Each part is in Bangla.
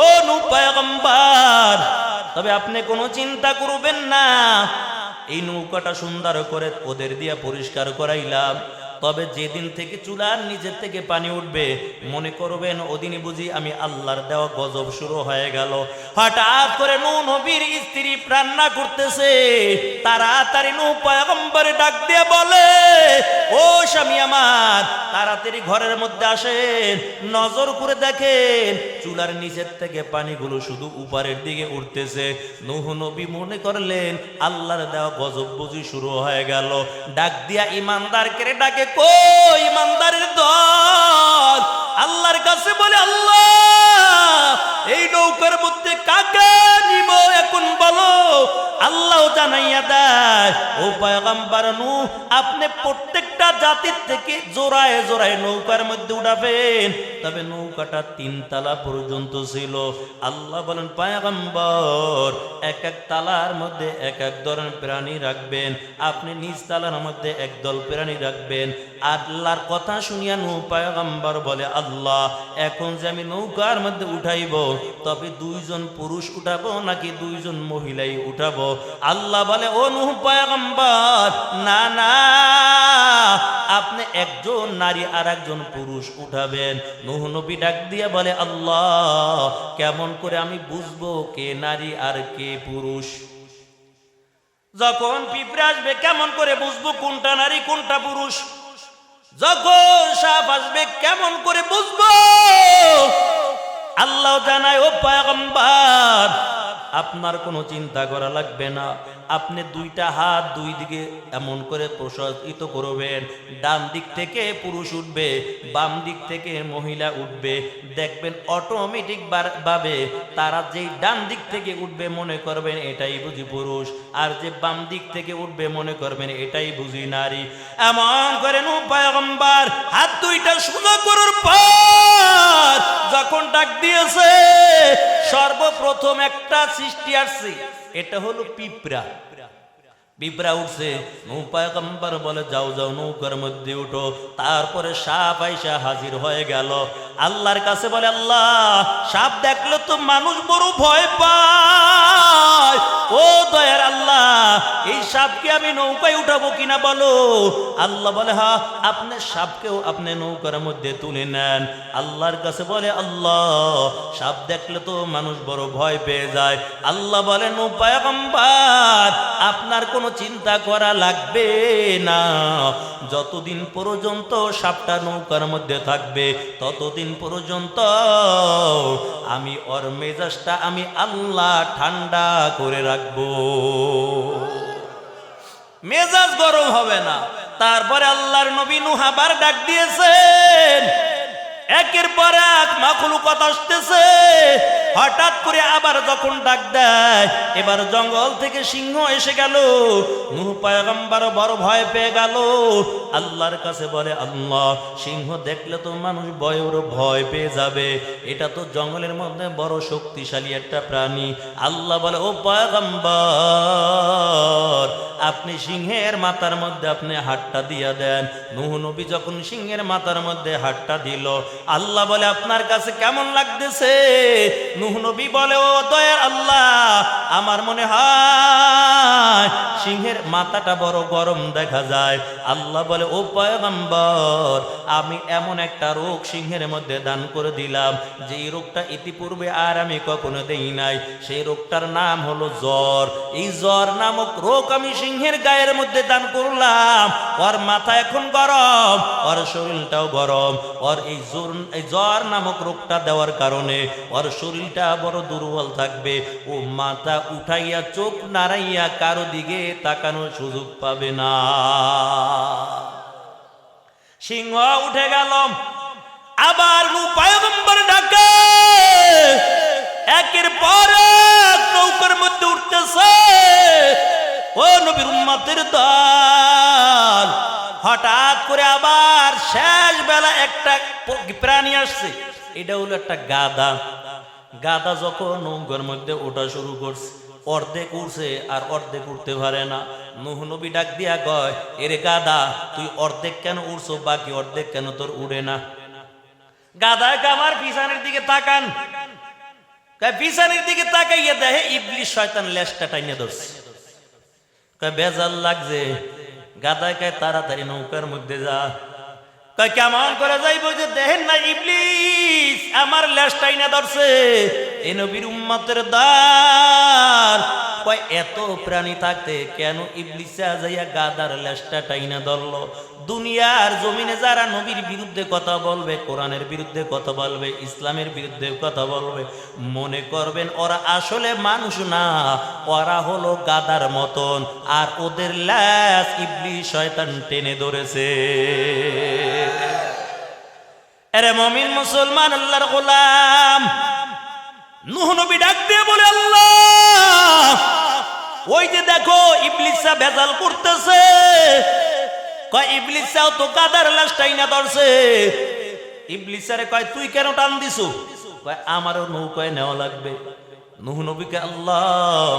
ও নূহ পয়গম্বর, তবে আপনি কোনো চিন্তা করবেন না, এই নৌকাটা সুন্দর করে ওদের দিয়ে পরিষ্কার করাইলাম, তবে যেদিন থেকে চুলার নিচের থেকে পানি উঠবে মনে করবেন ওদিনই বুঝি আমি আল্লাহর দেওয়া গজব শুরু হয়ে গেল। হঠাৎ করে নূহ নবীর স্ত্রী রান্না করতেছে, তাড়াতাড়ি নূহ পয়গম্বর ডাক দিয়ে বলে, ও স্বামী আমার, তাড়াতাড়ি ঘরের মধ্যে আসেন, নজর করে দেখেন চুলার নিচের থেকে পানিগুলো শুধু উপরের দিকে উঠতেছে। নূহ নবী মনে করলেন আল্লাহর দেওয়া গজব বুঝি শুরু হয়ে গেল। ডাক দিয়া ইমানদারকে ডাকে, কো ইমানদারের দল, আল্লাহর কাছে বলে, আল্লাহ এই নৌকার মধ্যে কাকে নিব এখন বলো। আল্লাহ জানাইয়া দেয়, ও পয়গম্বর নূহ, আপনি প্রত্যেকটা জাতির থেকে জোড়ায় জোড়ায় নৌকার মধ্যে উঠাবেন। তবে নৌকাটা 3 তালা পর্যন্ত ছিল। আল্লাহ বলেন, পয়গম্বর এক এক তালার মধ্যে এক এক ধরনের প্রাণী রাখবেন, আপনি নিজ তালার মধ্যে একদল প্রাণী রাখবেন। আল্লাহর কথা শুনিয়া নূহ পয়গম্বর বলে, আল্লাহ এখন যে আমি নৌকার মধ্যে উঠাইব, তবে 2 জন পুরুষ উঠাবো নাকি 2 জন মহিলাই উঠাবো? আল্লাহ বলে, ও নূহ পয়গম্বর, না না, আপনি একজন নারী আর একজন পুরুষ উঠাবেন। নূহ নবী ডাক দিয়ে বলে, আল্লাহ কেমন করে আমি বুঝবো কে নারী আর কে পুরুষ? যখন পিঁপড়ে আসবে কেমন করে বুঝবো কোনটা নারী কোনটা পুরুষ? যখন সাপ আসবে কেমন করে বুঝবো? আল্লাহ জানায়, ও পয়গম্বর আপনার কোনো চিন্তা করা লাগবে না, আপনি 2টা হাত 2 দিকে এমন করে প্রসারিত করবেন, ডান দিক থেকে পুরুষ উঠবে, বাম দিক থেকে মহিলা উঠবে। দেখবেন অটোমেটিক ভাবে তারা যেই ডান দিক থেকে উঠবে মনে করবেন এটাই বুঝি পুরুষ, আর যে বাম দিক থেকে উঠবে মনে করবেন এটাই বুঝি নারী। এমন করে নূহ পয়গম্বর হাত 2টা সোজা করার পর যখন ডাক দিয়েছে, সর্বপ্রথম একটা সৃষ্টি আসছে, এটা হলো পিঁপড়া। পিঁপড়া উঠছে, নূহ পয়গম্বর বলে, যাও যাও নৌকার মধ্যে উঠো। তারপরে সাপ আইসা হাজির হয়ে গেল। আল্লাহর কাছে বলে, আল্লাহ সাপ দেখলে তো মানুষ বড় ভয় পায়, ও দয়ার আল্লাহ এই সাপকে আমি নৌকায় উঠাবো কিনা বলো। আল্লাহ বলে, হ্যাঁ আপনি সাপকেও আপনি নৌকার মধ্যে তুলে নেন। আল্লাহর কাছে বলে, আল্লাহ সাপ দেখলে তো মানুষ বড় ভয় পেয়ে যায়। আল্লাহ বলে, নূহ পয়গম্বর আপনার কোনো চিন্তা করা লাগবে না, যতদিন পর্যন্ত সাপটা নৌকার মধ্যে থাকবে ততদিন পর্যন্ত আমি ওর মেজাজটা আমি আল্লাহ ঠান্ডা করে রাখবো, মেজাজ গরম হবে না। তারপরে আল্লাহর নবী নূহ আবার ডাক দিয়েছেন, একের পর এক মাখলুকাত আসতেছে। হঠাৎ করে আবার যখন ডাক দেয়, এবার জঙ্গল থেকে সিংহ এসে গেল। নূহ পয়গম্বর বড় ভয় পেয়ে গেল। আল্লাহর কাছে বলে, আল্লাহ সিংহ দেখলে তো মানুষ ভয় পেয়ে যাবে, এটা তো জঙ্গলের মধ্যে বড় শক্তিশালী একটা প্রাণী। আল্লাহ বলে, ও পয়গম্বর আপনি সিংহের মাথার মধ্যে আপনি হাতটা দিয়া দেন। নূহ নবী যখন সিংহের মাথার মধ্যে হাতটা দিল, আল্লাহ বলে, আপনার কাছে কেমন লাগতেছে? নূহ নবী বলে, ও দয়ার আল্লাহ আমার মনে হয় সিংহের মাথাটা বড় গরম দেখা যায়। আল্লাহ বলে, ও পয়গম্বর আমি এমন একটা রোগ সিংহের মধ্যে দান করে দিলাম যে রোগটা ইতিপূর্বে আর আমি কখনো দেই নাই। সেই রোগটার নাম হলো জ্বর। এই জ্বর নামক রোগ আমি সিংহের গায়ের মধ্যে দান করলাম। ওর মাথা এখন গরম, ওর শরীরটাও গরম। ওর এই জ্বর নামক রোগটা দেওয়ার কারণে ওর শরীরটা বড় দুর্বল থাকবে। ও মাথা উঠাইয়া চোখ নাড়াইয়া কারো দিকে তাকানোর সুযোগ পাবে না। সিংহ উঠে গেল। আবার নূহ পয়গম্বর ডাকে, একের পর এক নৌকার মধ্যে উঠতেছে। ও নবীর উম্মতের দল, হঠাৎ করে আবার শেষ বেলা একটা প্রাণী আসছে। এটা হলো একটা গাধা। গাধা যখন নৌকার মধ্যে ওঠা শুরু করছে, অর্ধেক উঠছে আর অর্ধেক উঠতে পারে না। নূহ নবী ডাক দিয়া কয়, এরে গাধা তুই অর্ধেক কেন উঠছো, বাকি অর্ধেক কেন তোর উড়ে না? গাধাকে আমার পিছনের দিকে তাকান। কয় পিছনের দিকে তাকাইয়া দেখে ইবলিস শয়তান লেজটা টাইনে ধরছে। কয় বেজাল লাগছে। গাদায় কয় তাড়াতাড়ি নৌকার মধ্যে যা। কয় কেমন করে যাইব যে দেখেন না ইবলিস আমার লেজ টাইনে ধরছে। এই নবীর উম্মতের দার কয় এত প্রাণী থাকতে কেন ইবলিসা যাইয়া গাদার লেজটা টাইনা ধরলো? দুনিয়ার জমিনে যারা নবীর বিরুদ্ধে কথা বলবে, কোরআনের বিরুদ্ধে কথা বলবে, ইসলামের বিরুদ্ধে কথা বলবে, মনে করবেন ওরা আসলে মানুষ না, ওরা হলো গাদার মতন, আর ওদের লেজ ইবলিস শয়তান টেনে ধরেছে। আরে মুমিন মুসলমান আল্লাহর গোলাম, নূহ নবী ডাক দিয়ে বলে আল্লাহ ওই যে দেখো ইবলিসা ভেজাল করতেছে। কয় ইবলিসাও তো গাদার লাশ টাইনা ধরছে। ইবলিসারে কয় তুই কেন টান দিছু? কয় আমারও নৌকায় নেওয়া লাগবে। নূহ নবীকে আল্লাহ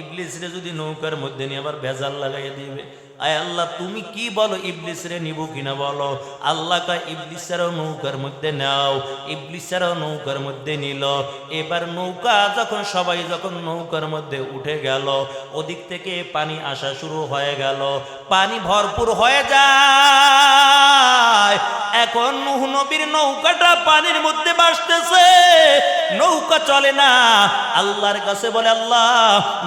ইবলিস রে যদি নৌকার মধ্যে নিয়ে আবার ভেজাল লাগাইয়া দিবে, আয় আল্লাহ তুমি কি বলো ইবলিস রে নিব কিনা বলো। আল্লাহ কয় ইবলিসেরও নৌকার মধ্যে নাও। ইবলিসেরও নৌকার মধ্যে নিল। এবার নৌকা যখন সবাই যখন নৌকার মধ্যে উঠে গেল, ওদিক থেকে পানি আসা শুরু হয়ে গেল, পানি ভরপুর হয়ে যায়। এখন নূহ নবীর নৌকাটা পানির মধ্যে ভাসতেছে, নৌকা চলে না। আল্লাহর কাছে বলে আল্লাহ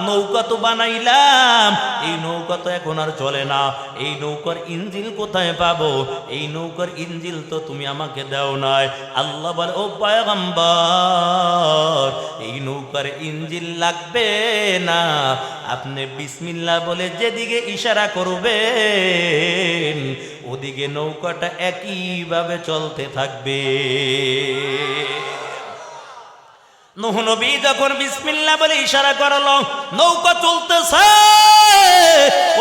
নৌকা তো বানাইলাম, এই নৌকা তো এখন আর চলে না, এই নৌকার ইঞ্জিন কোথায় পাবো? এই নৌকার ইঞ্জিন তো তুমি আমাকে দাও নাই। আল্লাহ বলে ও পয়গম্বর এই নৌকার ইঞ্জিন লাগবে না, আপনি বিসমিল্লাহ বলে যেদিকে ইশারা করবেন ওদিকে নৌকাটা একইভাবে চলতে থাকবে। নূহ নবী যখন বিসমিল্লাহ বলে ইশারা করলো, নৌকা চলতেছে।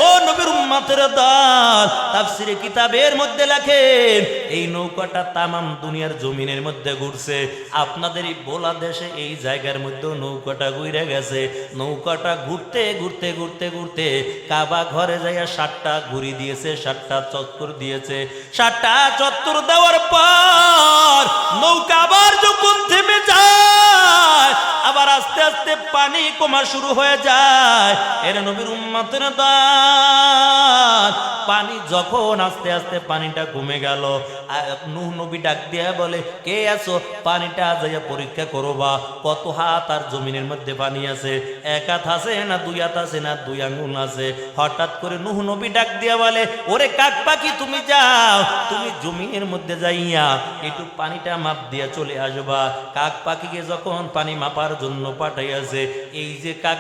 ও নবীর উম্মতের দল, তাফসীরে কিতাবের মধ্যে লেখেন এই নৌকাটা তামাম দুনিয়ার জমিনের মধ্যে ঘুরছে। আপনাদের এই বোলা দেশে এই জায়গার মধ্যে নৌকাটা ঘুরে গেছে। নৌকাটা ঘুরতে ঘুরতে ঘুরতে ঘুরতে কাবা ঘরে যাইয়া 7টা ঘুরি দিয়েছে, 7টা চক্কর দিয়েছে। 7টা চক্কর দেওয়ার পর নৌকা আবার যখন থেমে যায়, আবার আস্তে আস্তে পানি কমা শুরু হয়ে যায়। এর নবীর উম্মতের দল, পানি যখন আস্তে আস্তে পানিটা কমে গেল, নূহ নবী ডাক দিয়া বলে কে আছো? পানিটা যাইয়া পরীক্ষা করবা কত হাত আর জমিনের মধ্যে পানি আছে, 1 হাত আছে না 2 হাত আছে না 2 আঙ্গুল আছে। হঠাৎ করে নূহ নবী ডাক দিয়া বলে ওরে কাক পাখি তুমি যাও, তুমি জমিনের মধ্যে যাইয়া একটু পানিটা মাপ দিয়া চলে আসবা। কাক পাখিকে যখন পানি মাপার জন্য পাঠাইয়াছে, এই যে কাক